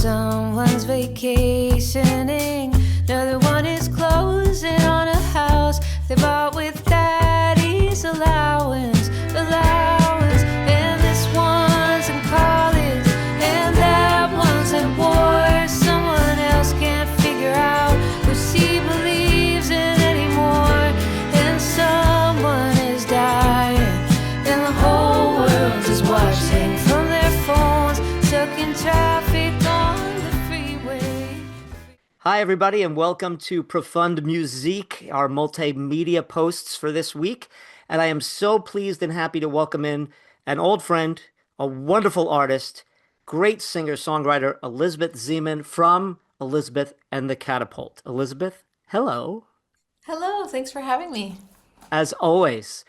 Someone's vacationing, another one is closing on a house they bought with daddy's allowance. And this one's in college, and that one's at war. Someone else can't figure out what she believes in anymore. And someone is dying, and the whole world is watching from their phones, stuck in traffic on the freeway. Hi, everybody, and welcome to Profonde Musique, our multimedia posts for this week. And I am so pleased and happy to welcome in an old friend, a wonderful artist, great singer-songwriter, Elizabeth Ziman from Elizabeth and the Catapult. Elizabeth, hello. Hello, thanks for having me. As always,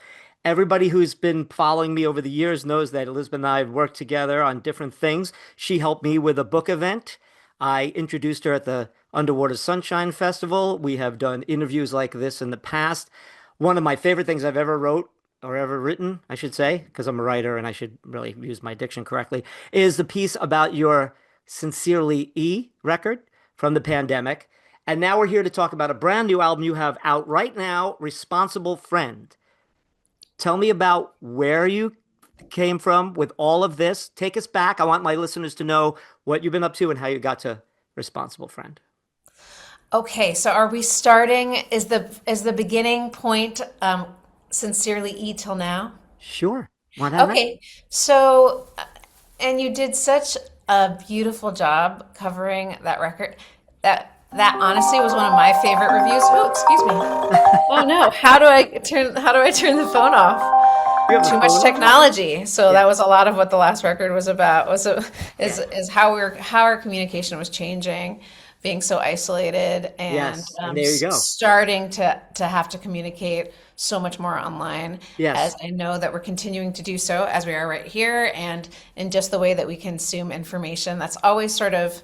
everybody who's been following me over the years knows that Elizabeth and I have worked together on different things. She helped me with a book event. I introduced her at the Underwater Sunshine Festival. We have done interviews like this in the past. One of my favorite things I've ever wrote or ever written, I should say, because I'm a writer and I should really use my diction correctly, is the piece about your Sincerely E record from the pandemic. And now we're here to talk about a brand new album you have out right now, Responsible Friend. Tell me about where you came from with all of this. Take us back. I want my listeners to know what you've been up to and how you got to Responsible Friend. Okay, so are we starting? Is the beginning point sincerely E till now? Sure. Want to have that? Okay, so and you did such a beautiful job covering that record. That honestly was one of my favorite reviews. Oh, excuse me. Oh no, how do I turn the phone off? You have a Too much phone? technology. So Yeah. that was a lot of what the last record was about. Is how our communication was changing, being so isolated and Yes. And there you go. starting to have to communicate so much more online. Yes. As I know that we're continuing to do so as we are right here, and in just the way that we consume information. That's always sort of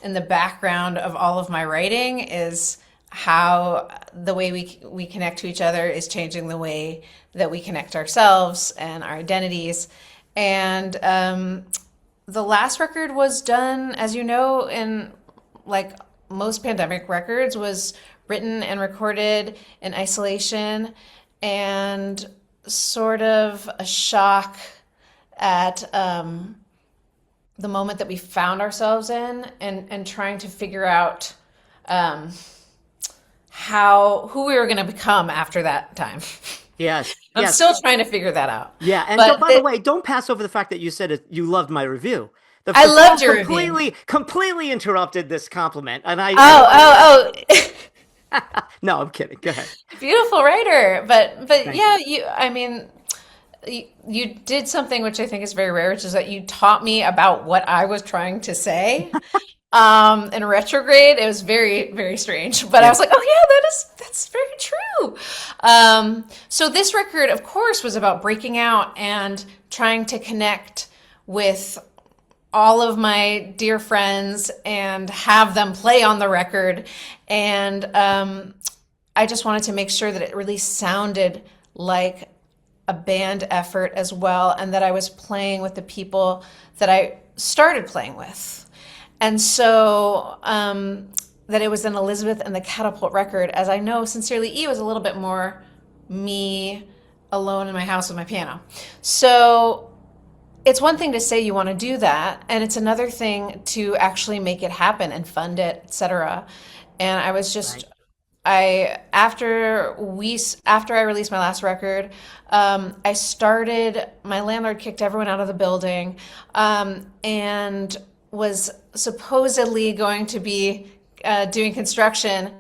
in the background of all of my writing, is how the way we connect to each other is changing the way that we connect ourselves and our identities. And the last record was done, as you know, in like most pandemic records, was written and recorded in isolation, and sort of a shock at the moment that we found ourselves in, and trying to figure out um, who we were going to become after that time. Yes. I'm Yes. still trying to figure that out. Yeah. And But by the way, don't pass over the fact that you said you loved my review. I The phone loved your review. completely interrupted this compliment. And Oh, no, I'm kidding. Go ahead. beautiful writer. But Thank you. yeah, I mean, you did something which I think is very rare, which is that you taught me about what I was trying to say. In retrograde, it was very, very strange. But I Yeah. was like, oh yeah, that's very true. So this record, of course, was about breaking out and trying to connect with all of my dear friends and have them play on the record. And I just wanted to make sure that it really sounded like a band effort as well, and that I was playing with the people that I started playing with. And so that it was an Elizabeth and the Catapult record, as I know Sincerely E was a little bit more me alone in my house with my piano. So it's one thing to say you want to do that, and it's another thing to actually make it happen and fund it, etc. And I was Right. just I after I released my last record, I started. My landlord kicked everyone out of the building, and was supposedly going to be doing construction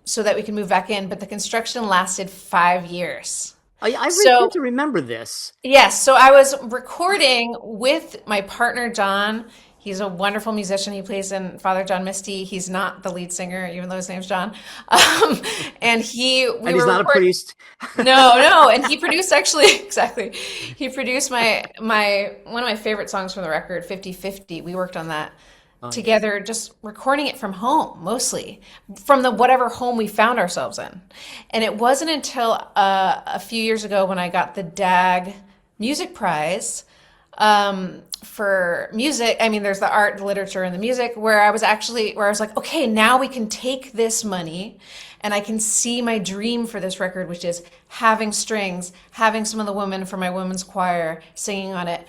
so that we can move back in. But the construction lasted 5 years. I seem So to remember this. yes, so I was recording with my partner John. He's a wonderful musician. He plays in Father John Misty. He's not the lead singer, even though his name's John. Um, and we And he's were not a recording. priest. No, and he produced actually exactly. He produced my one of my favorite songs from the record, 50/50. We worked on that Oh, yes. together, just recording it from home, mostly from the whatever home we found ourselves in. And it wasn't until a few years ago when I got the DAG Music Prize for music, I mean, there's the art, the literature, and the music, where I was like, okay, now we can take this money and I can see my dream for this record, which is having strings, having some of the women from my women's choir singing on it,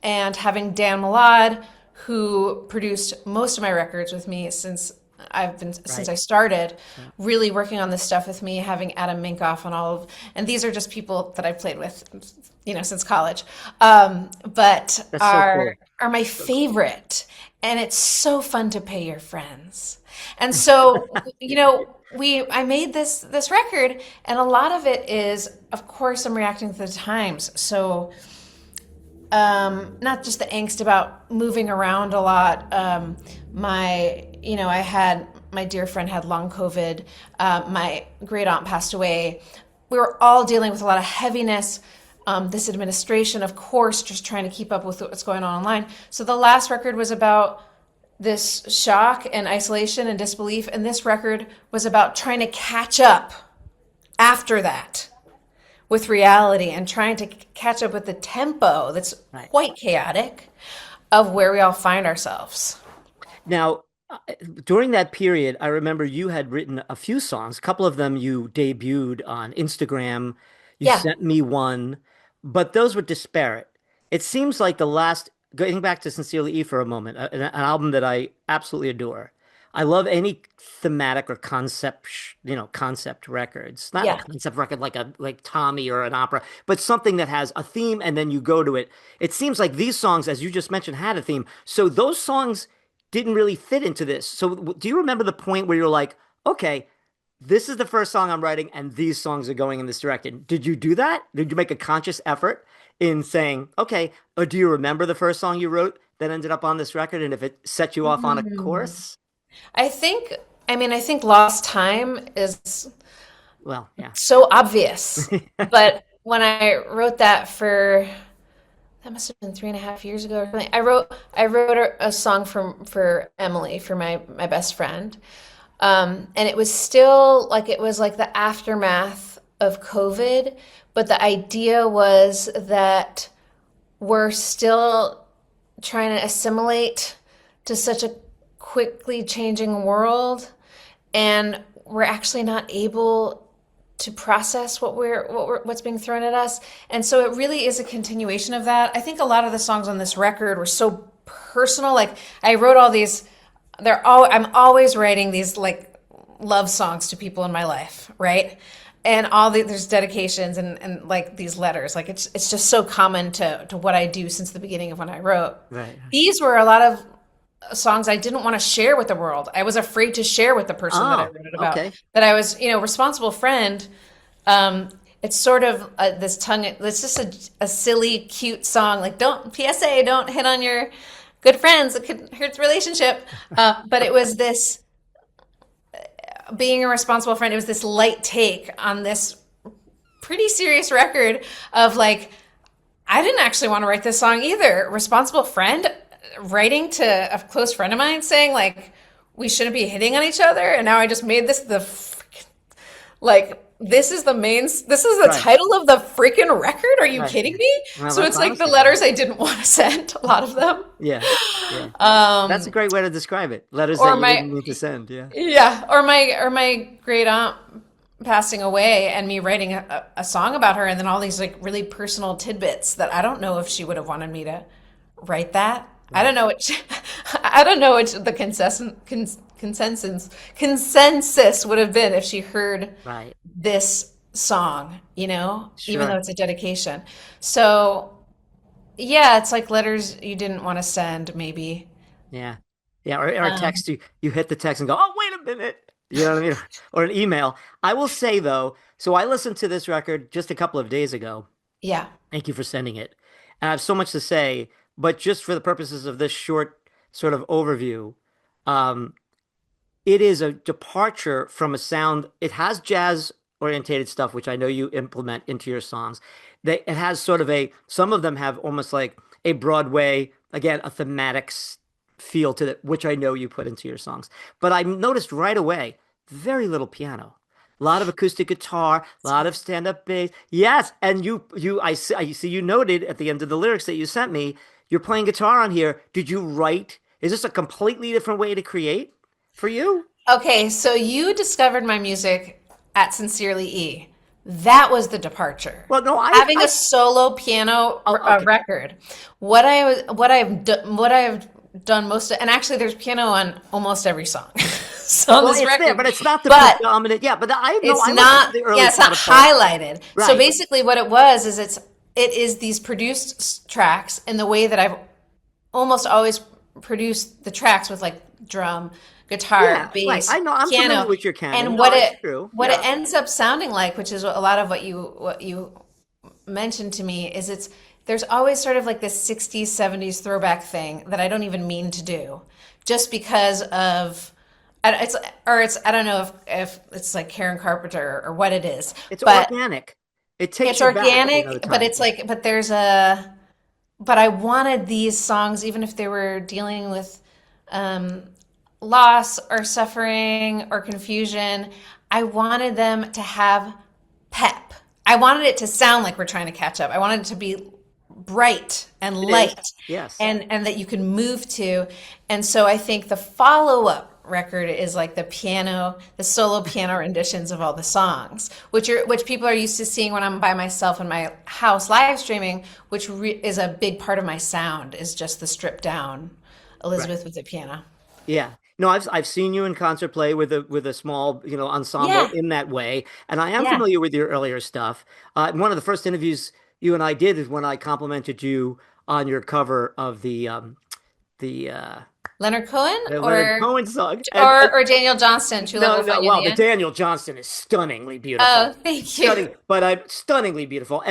and having Dan Milad, who produced most of my records with me since Right. I started, really working on this stuff with me, having Adam Minkoff on and these are just people that I've played with, since college, but That's so cool. are my So cool. favorite, and it's so fun to pay your friends, and so I made this record, and a lot of it is, of course, I'm reacting to the times, so not just the angst about moving around a lot. I had my dear friend had long COVID. My great aunt passed away. We were all dealing with a lot of heaviness. This administration, of course, just trying to keep up with what's going on online. So the last record was about this shock and isolation and disbelief, and this record was about trying to catch up after that with reality and trying to catch up with the tempo that's Right. quite chaotic of where we all find ourselves. Now, during that period, I remember you had written a few songs. A couple of them you debuted on Instagram. You Yeah, sent me one, but those were disparate. It seems like the last, going back to Sincerely E for a moment, an album that I absolutely adore. I love any thematic or concept records. Not a yeah. concept record like Tommy or an opera, but something that has a theme and then you go to it. It seems like these songs, as you just mentioned, had a theme. So those songs didn't really fit into this. So do you remember the point where you're like, okay, this is the first song I'm writing and these songs are going in this direction? Did you do that? Did you make a conscious effort in saying, okay, or do you remember the first song you wrote that ended up on this record and if it set you off on a Mm. course? I think, I think Lost Time is Well, yeah. so obvious. But when I wrote that must have been 3.5 years ago or something. I wrote a song for Emily, for my best friend. And it was still like it was like the aftermath of COVID, but the idea was that we're still trying to assimilate to such a quickly changing world, and we're actually not able to process what's being thrown at us. And so it really is a continuation of that. I think a lot of the songs on this record were so personal. Like I wrote all these, I'm always writing these like love songs to people in my life, right? And there's dedications and like these letters. Like it's just so common to what I do since the beginning of when I wrote. Right. These were a lot of songs I didn't want to share with the world. I was afraid to share with the person that I Oh, wrote it about. okay. That I was, responsible friend. It's sort of this tongue. It's just a silly, cute song. Like, don't PSA, don't hit on your good friends. It could hurt the relationship. But it was this being a responsible friend. It was this light take on this pretty serious record of like, I didn't actually want to write this song either. Responsible friend writing to a close friend of mine saying like we shouldn't be hitting on each other, and now I just made this like this is the Right. title of the freaking record. Are you Right. kidding me? Well, So that's it's like the honestly good. letters I didn't want to send, a lot of them. Yeah. Yeah. That's a Um, great way to describe it. Letters that or you my didn't mean to send. Yeah. Yeah, or my great aunt passing away and me writing a song about her, and then all these like really personal tidbits that I don't know if she would have wanted me to write that. I don't Right. know what I don't know what the consensus would have been if she heard Right. this song, even though Sure. it's a dedication. So yeah, it's like letters you didn't want to send, maybe. Yeah. Yeah. Or a Um, text you hit the text and go, oh, wait a minute. You know what I mean? Or an email. I will say though, so I listened to this record just a couple of days ago. yeah, Thank you for sending it. And I have so much to say, but just for the purposes of this short sort of overview, um, it is a departure from a sound. It has jazz orientated stuff, which I know you implement into your songs. It has sort of some of them have almost like a Broadway, again, a thematic feel to it, which I know you put into your songs. But I noticed right away, very little piano. A lot of acoustic guitar, a lot of stand-up bass. Yes, and I see you noted at the end of the lyrics that you sent me, you're playing guitar on here. Did you write? Is this a completely different way to create for you? Okay, so you discovered my music at Sincerely E. That was the departure. Well, no, Having a solo piano oh, okay, record. What I've done and actually there's piano on almost every song. So on well, this it's there, record. but it's not the But predominant. Yeah, but I no, it's I listened to not, the yeah, early it's not Catapult. highlighted. So Right. basically what it was is it is these produced tracks in the way that I've almost always produced the tracks with like drum, guitar, Yeah, right. bass, I know. I'm familiar piano, with your canon. and No, it's true. what it Yeah. ends up sounding like, which is a lot of what you mentioned to me, is there's always sort of like this 60s, 70s throwback thing that I don't even mean to do, just because of it's I don't know if it's like Karen Carpenter or what it is, It's but organic. It takes it's you back, the organic, but time. it's like but I wanted these songs, even if they were dealing with um, loss or suffering or confusion, I wanted them to have pep. I wanted it to sound like we're trying to catch up. I wanted it to be bright and It is. light Yes. and that you can move to. And so I think the follow-up record is like the solo piano renditions of all the songs, which people are used to seeing when I'm by myself in my house live streaming, which is a big part of my sound is just the stripped down Right. Elizabeth with the piano. Yeah. No, I've seen you in concert play with a small, ensemble Yeah, in that way, and I am yeah. familiar with your earlier stuff. One of the first interviews you and I did is when I complimented you on your cover of the Leonard Cohen the Leonard Cohen song, or Daniel Johnston, True Love no, Will no, Find You in well, the the End. Daniel Johnston is stunningly Oh, beautiful. thank you. Stunning, but I'm stunningly beautiful.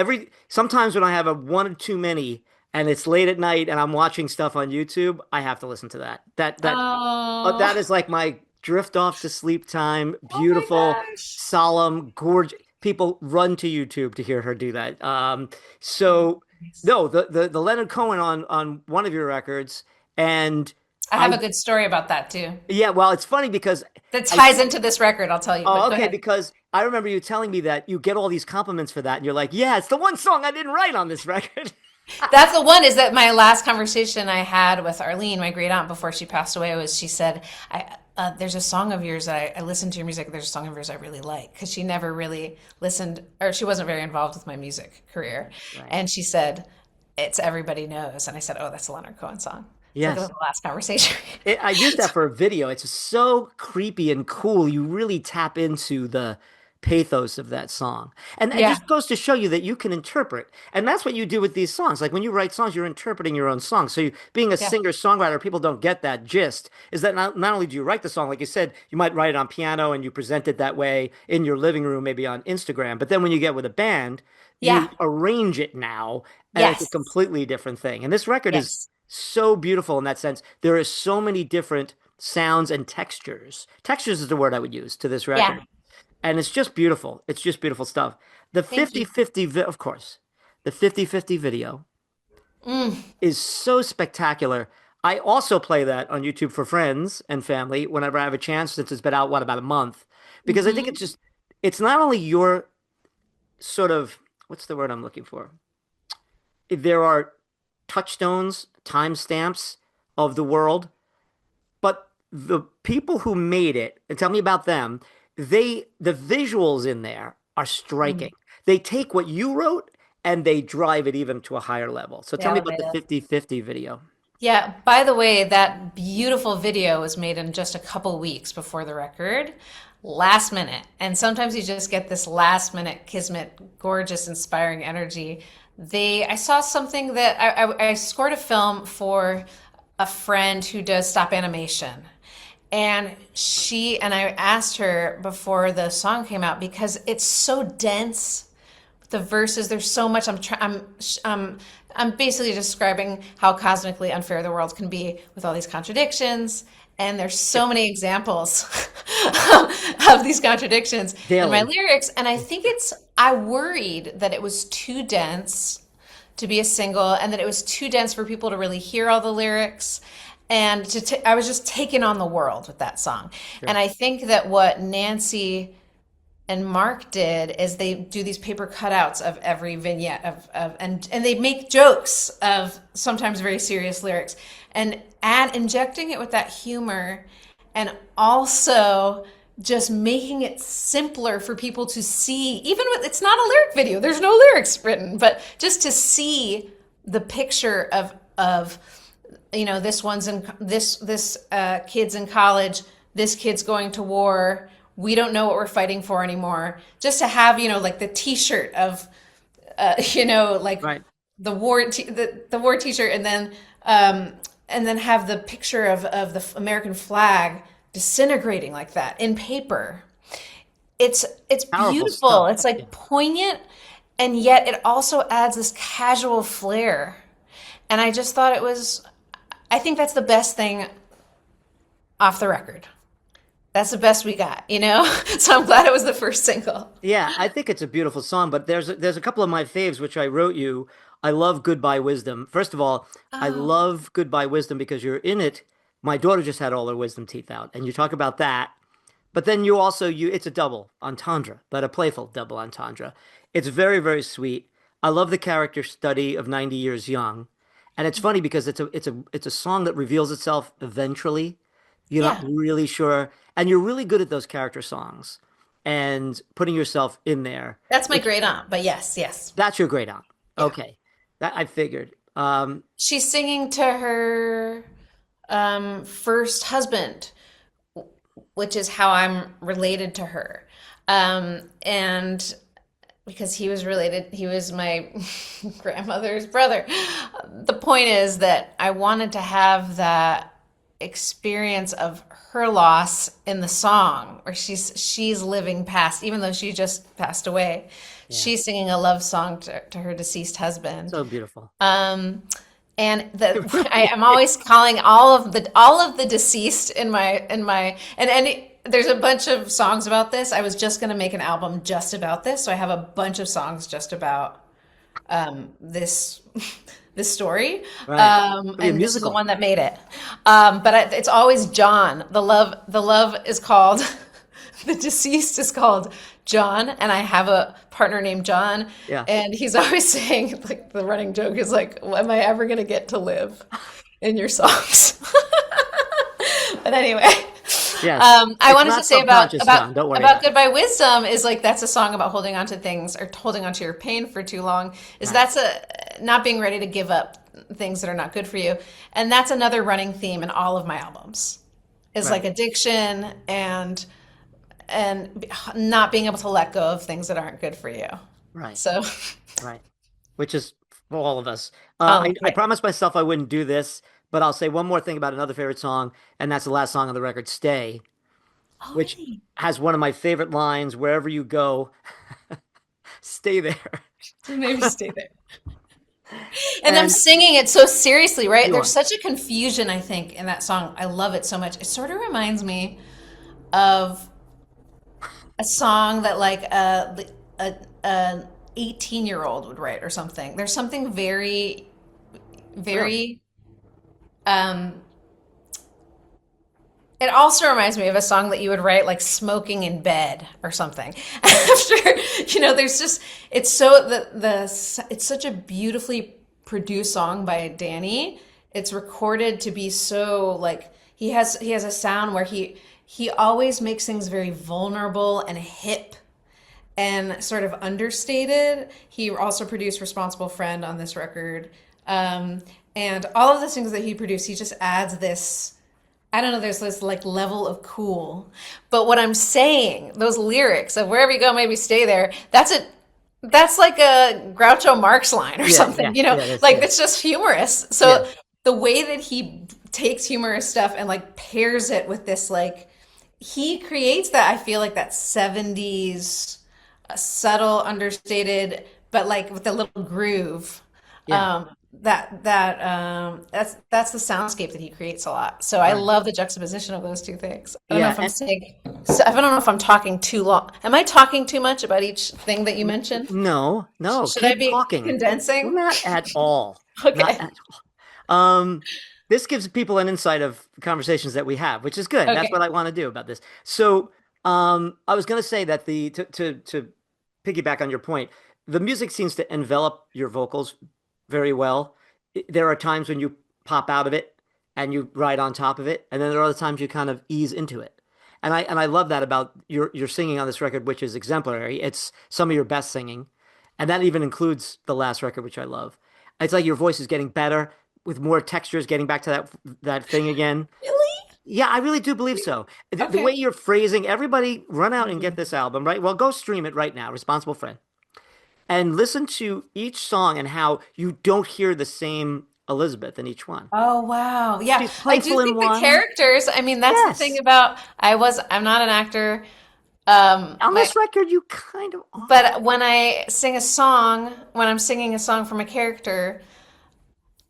Sometimes when I have a one or too many and it's late at night and I'm watching stuff on YouTube, I have to listen to that. That Oh, is like my drift off to sleep time. oh my Beautiful, gosh. solemn, gorgeous. People run to YouTube to hear her do that. Oh, So nice. no, the Leonard Cohen on one of your records, and I have I a good story about that too. yeah, well, it's funny because That I ties into this record, I'll tell you, but oh, go okay, ahead. because I remember you telling me that you get all these compliments for that, and you're like, yeah, it's the one song I didn't write on this record. That's the one is that my last conversation I had with Arlene, my great aunt, before she passed away, was she said, there's a song of yours that I listened to your music. There's a song of yours I really like because she never really listened or she wasn't very involved with my music career. Right. And she said, it's Everybody Knows. And I said, oh, that's a Leonard Cohen song. So that was Yes. the last conversation. I used that for a video. It's so creepy and cool. You really tap into the pathos of that song. And it Yeah. just goes to show you that you can interpret. And that's what you do with these songs. Like when you write songs, you're interpreting your own songs. So being a Yeah. singer-songwriter, people don't get that gist, is that not only do you write the song, like you said, you might write it on piano and you present it that way in your living room, maybe on Instagram. But then when you get with a band, you Yeah. arrange it now, and it's a Yes. completely different thing. And this record is Yes. so beautiful in that sense. There are so many different sounds and textures. Textures is the word I would use to this Yeah. record. And it's just beautiful. It's just beautiful stuff. The Thank you. 50-50, of course, the 50-50 video Mm. is so spectacular. I also play that on YouTube for friends and family whenever I have a chance, since it's been out, what, about a month? Because I think Hmm. it's not only your sort of, what's the word I'm looking for? There are touchstones, timestamps of the world, but the people who made it, and tell me about them, the visuals in there are striking. They take what you wrote and they drive it even to a higher level. So They tell me about elevate the it. 50-50 video. Yeah, by the way, that beautiful video was made in just a couple weeks before the record, last minute. And sometimes you just get this last minute kismet, gorgeous, inspiring energy. I saw something that I scored a film for a friend who does stop animation. And I asked her before the song came out because it's so dense, the verses, there's so much. I'm basically describing how cosmically unfair the world can be with all these contradictions, and there's so many examples of these contradictions in my Daily. lyrics. And I worried that it was too dense to be a single, and that it was too dense for people to really hear all the lyrics. And I was just taken on the world with that song. And Sure. I think that what Nancy and Mark did is they do these paper cutouts of every vignette and they make jokes of sometimes very serious lyrics and add injecting it with that humor and also just making it simpler for people to see, even with it's not a lyric video, there's no lyrics written, but just to see the picture of this one's in this kid's in college, this kid's going to war, we don't know what we're fighting for anymore. Just to have, like the t-shirt of like Right. the the war t-shirt and then have the picture of the American flag disintegrating like that in paper. It's Powerful beautiful. stuff. It's like Yeah. poignant, and yet it also adds this casual flair. And I just thought I think that's the best thing off the record. That's the best we got, So I'm glad it was the first single. Yeah, I think it's a beautiful song, but there's a couple of my faves which I wrote you. I love Goodbye Wisdom. First of all, I Oh, love Goodbye Wisdom because you're in it. My daughter just had all her wisdom teeth out, and you talk about that. But then you it's a double entendre, but a playful double entendre. It's very, very sweet. I love the character study of 90 Years Young. And it's funny because it's a song that reveals itself eventually. You're not yeah. really sure, and you're really good at those character songs and putting yourself in there, That's my which great aunt, but yes, yes. that's your great aunt. Yeah. Okay. That I figured. She's singing to her first husband, which is how I'm related to her. And because he was my grandmother's brother. The point is that I wanted to have that experience of her loss in the song where she's living past, even though she just passed away. Yeah. She's singing a love song to her deceased husband. So beautiful. And It I really am is. always calling all of the deceased and there's a bunch of songs about this. I was just going to make an album just about this, so I have a bunch of songs just about this this story. Right. It'll be a And this is the musical. one that made it. It's always John. The love is called the deceased is called John, and I have a partner named John, Yeah. and he's always saying, like, the running joke is like, "Am I ever gonna get to live in your songs?" But anyway, Yes. I It's wanted to not say about subconscious, about John. Don't worry about about it. Goodbye Wisdom is like that's a song about holding on to things or holding on to your pain for too long. Is Right. that's a not being ready to give up things that are not good for you, and that's another running theme in all of my albums. Is Right. like addiction and not being able to let go of things that aren't good for you. Right. So, Right. Which is for all of us. I yeah. promised myself I wouldn't do this, but I'll say one more thing about another favorite song, and that's the last song on the record, Stay, Oh, which really? has one of my favorite lines, wherever you go, stay there. Maybe stay there. And I'm And singing it so seriously, right? you There's are. such a confusion, I think, in that song. I love it so much. It sort of reminds me of a song that like a 18-year-old would write or something. There's something very, Really? very um it also reminds me of a song that you would write like smoking in bed or something. After, there's just it's so it's such a beautifully produced song by Danny. It's recorded to be so like he has a sound where he always makes things very vulnerable and hip and sort of understated. He also produced Responsible Friend on this record. And all of the things that he produced, he just adds this, I don't know, there's this like level of cool. But what I'm saying, those lyrics of wherever you go, maybe stay there, that's like a Groucho Marx line or Yeah, yeah, something, yeah, that's like yeah. it's just humorous. Yeah. So the way that he takes humorous stuff and like pairs it with this like he creates that I feel like that 70s subtle, understated, but like with a little groove. Yeah. That's the soundscape that he creates a lot. So I Right. love the juxtaposition of those two things. I don't know Yeah. if I'm saying, so I don't know if I'm talking too long. Am I talking too much about each thing that you mentioned? No, no, Should I keep be talking. condensing? Not at all. Not Okay. at all. This gives people an insight of conversations that we have, which is good. That's Okay. what I want to do about this. So I was going to say that to piggyback on your point, the music seems to envelop your vocals very well. There are times when you pop out of it and you ride on top of it, and then there are other times you kind of ease into it. And I love that about your singing on this record, which is exemplary. It's some of your best singing, and that even includes the last record, which I love. It's like your voice is getting better with more textures, getting back to that thing again. Really? Yeah, I really do believe so. The way Okay. you're phrasing, everybody run out and get Mhm. this album, right? Well, go stream it right now, Responsible Friend, and listen to each song and how you don't hear the same Elizabeth in each one. Oh wow. Yeah, She's I do playful in think the one. characters, I mean, that's the thing Yes. about I'm not an actor. On My this record, you kind of are. But when I sing a song, when I'm singing a song from a character,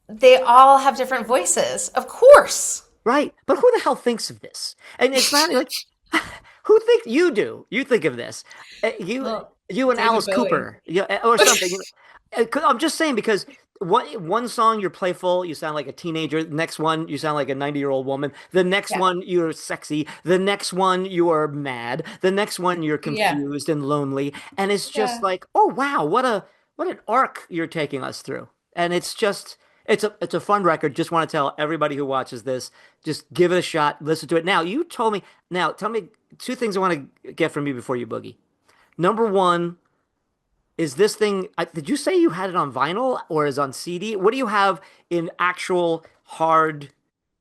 they all have different voices. Of course. Right. But who the hell thinks of this? And it's not like who think you do? You think of this. You Well, you and David Alice Bowie. Cooper, or something. I'm just saying because one song you're playful, you sound like a teenager. The next one you sound like a 90-year-old woman. The next Yeah. one you're sexy. The next one you are mad. The next one you're Yeah. confused and lonely. And it's just Yeah. like, oh wow, what an arc you're taking us through. And it's just it's a fun record. Just want to tell everybody who watches this, just give it a shot, listen to it. Now, you told me, now tell me two things I want to get from you before you boogie. Number one, is this thing, did you say you had it on vinyl or is on CD? What do you have in actual hard,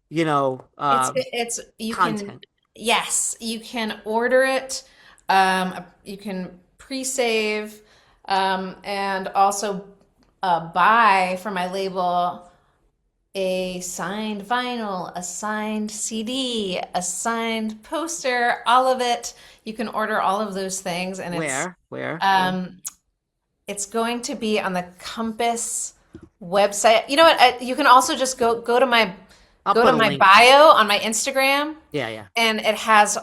you know, It's you can content? yes, you can order it. You can pre-save and also buy from my label a signed vinyl, a signed CD, a signed poster, all of it. You can order all of those things, and Where? Where? um, it's going to be on the Compass website. You know what? You can also just I'll go put to a my link. bio on my Instagram, Yeah, yeah. and it has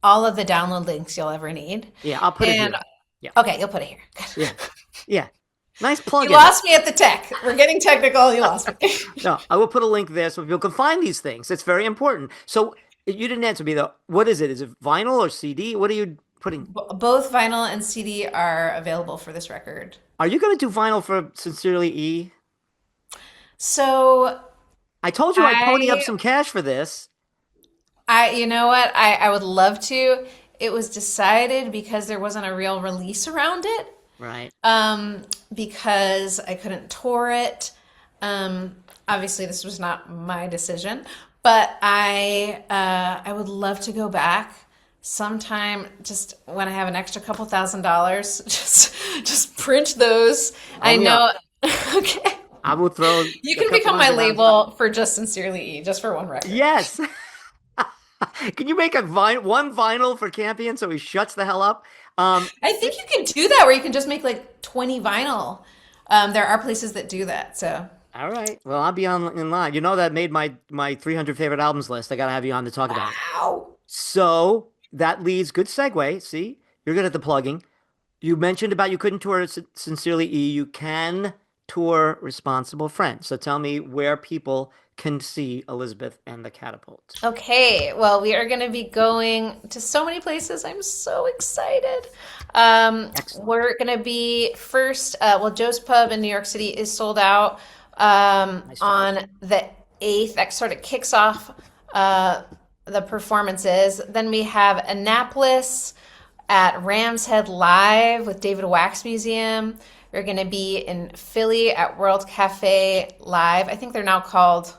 all of the download links you'll ever need. Yeah, I'll put it And here. Yeah. okay, you'll put it here. Yeah. Yeah. Nice You plug-in. lost me at the tech. We're getting technical. You lost me. No, I will put a link there so people can find these things. It's very important. So you didn't answer me though. What is it? Is it vinyl or CD? What are you putting? Both vinyl and CD are available for this record. Are you going to do vinyl for Sincerely E? So I told you I'd pony up I, some cash for this. you know what? I would love to. It was decided because there wasn't a real release around it. Right. Because I couldn't tour it. Obviously, this was not my decision, but I would love to go back sometime, just when I have an extra couple $1,000s, just print those. I Only up. know. Okay. I will throw You a can couple become my $100. label for Just Sincerely E, just for one record. Yes. Can you make one vinyl for Campion so he shuts the hell up? I think you can do that where you can just make like 20 vinyl. There are places that do that. So, All right. Well, I'll be on in line. You know that made my 300 favorite albums list. I got to have you on to talk about it. wow. So that leads, good segue. See, you're good at the plugging. You mentioned about you couldn't tour Sincerely E. You can tour Responsible Friends. So tell me where people can see Elizabeth and the Catapult. Okay, well, we are going to be going to so many places. I'm so excited. Excellent. We're going to be first, Joe's Pub in New York City is sold out Nice job. on the 8th. That sort of kicks off the performances. Then we have Annapolis at Ram's Head Live with David Wax Museum. We're going to be in Philly at World Cafe Live. I think they're now called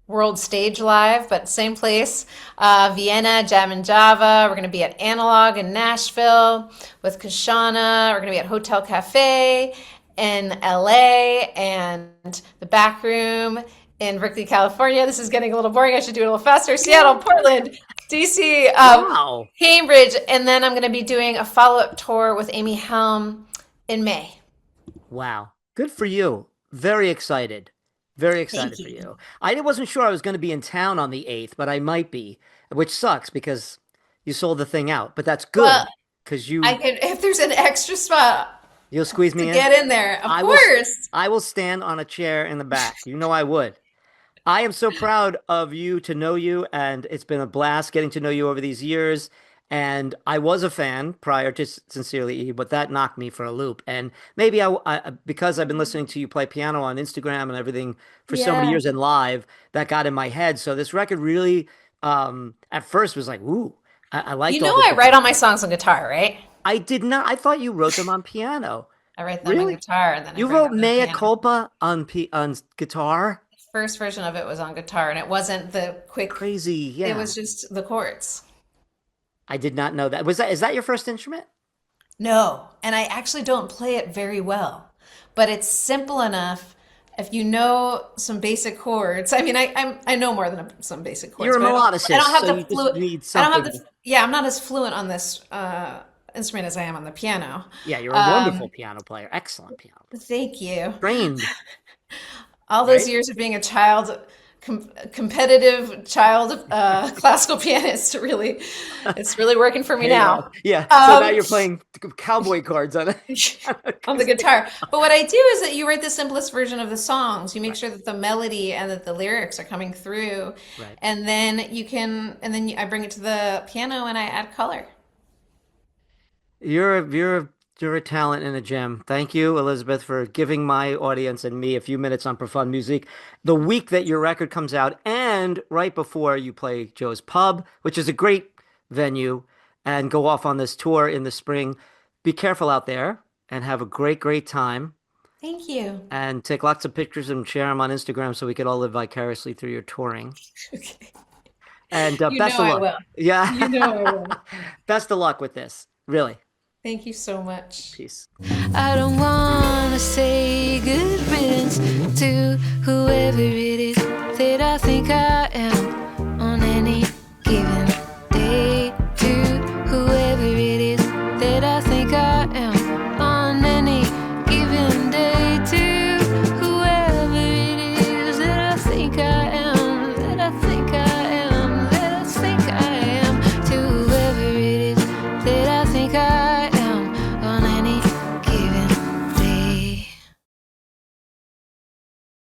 World Stage Live, but same place. Vienna, Jam and Java. We're going to be at Analog in Nashville with Kashana. We're going to be at Hotel Cafe in LA and the Back Room in Berkeley, California. This is getting a little boring. I should do it a little faster. Seattle, Portland, DC, Wow. Cambridge, and then I'm going to be doing a follow-up tour with Amy Helm in May. Wow. Good for you. Very excited. Very Thank excited for you. you. I wasn't sure I was going to be in town on the 8th, but I might be, which sucks because you sold the thing out. But that's Well, good because I can if there's an extra spot you'll squeeze to me in. get in there, of I will course. I will stand on a chair in the back. You know I would. I am so proud of you to know you, and it's been a blast getting to know you over these years. And I was a fan prior to Sincerely E, but that knocked me for a loop. And maybe because I've been listening to you play piano on Instagram and everything for so many Yeah. years and live, that got in my head. So this record really, at first was like, ooh, I You liked know all the I write different all my parts. songs on guitar, right? I did not. I thought you wrote them on piano. I write them on Really? guitar and then I You bring wrote them to the Mea piano. Culpa on guitar? First version of it was on guitar and it wasn't the quick, Crazy. it Yeah. was just the chords. I did not know that. Is that your first instrument? No, and I actually don't play it very well, but it's simple enough. If you know some basic chords, I mean, I know more than some basic chords, You're a but I melodicist, don't have so the you just fluent. need I don't have something. the. Yeah, I'm not as fluent on this instrument as I am on the piano. Yeah, you're a wonderful Um, piano player. Excellent piano player. Thank you. Trained, All those right? years of being a competitive child classical pianist, really, it's really working for me Paid off. now. Yeah. So now Um, you're playing cowboy cards on it. on the guitar. But what I do is that you write the simplest version of the songs. You make Right. sure that the melody and that the lyrics are coming through, Right. and then I bring it to the piano and I add color. You're a talent and a gem. Thank you, Elizabeth, for giving my audience and me a few minutes on Profonde Musique the week that your record comes out and right before you play Joe's Pub, which is a great venue, and go off on this tour in the spring. Be careful out there and have a great, great time. Thank you. And take lots of pictures and share them on Instagram so we could all live vicariously through your touring. Okay. And You know best of I luck. will. You Yeah. know I will. Best of luck with this. Really. Thank you so much. Peace. I don't wanna say good riddance to whoever it is that I think I am.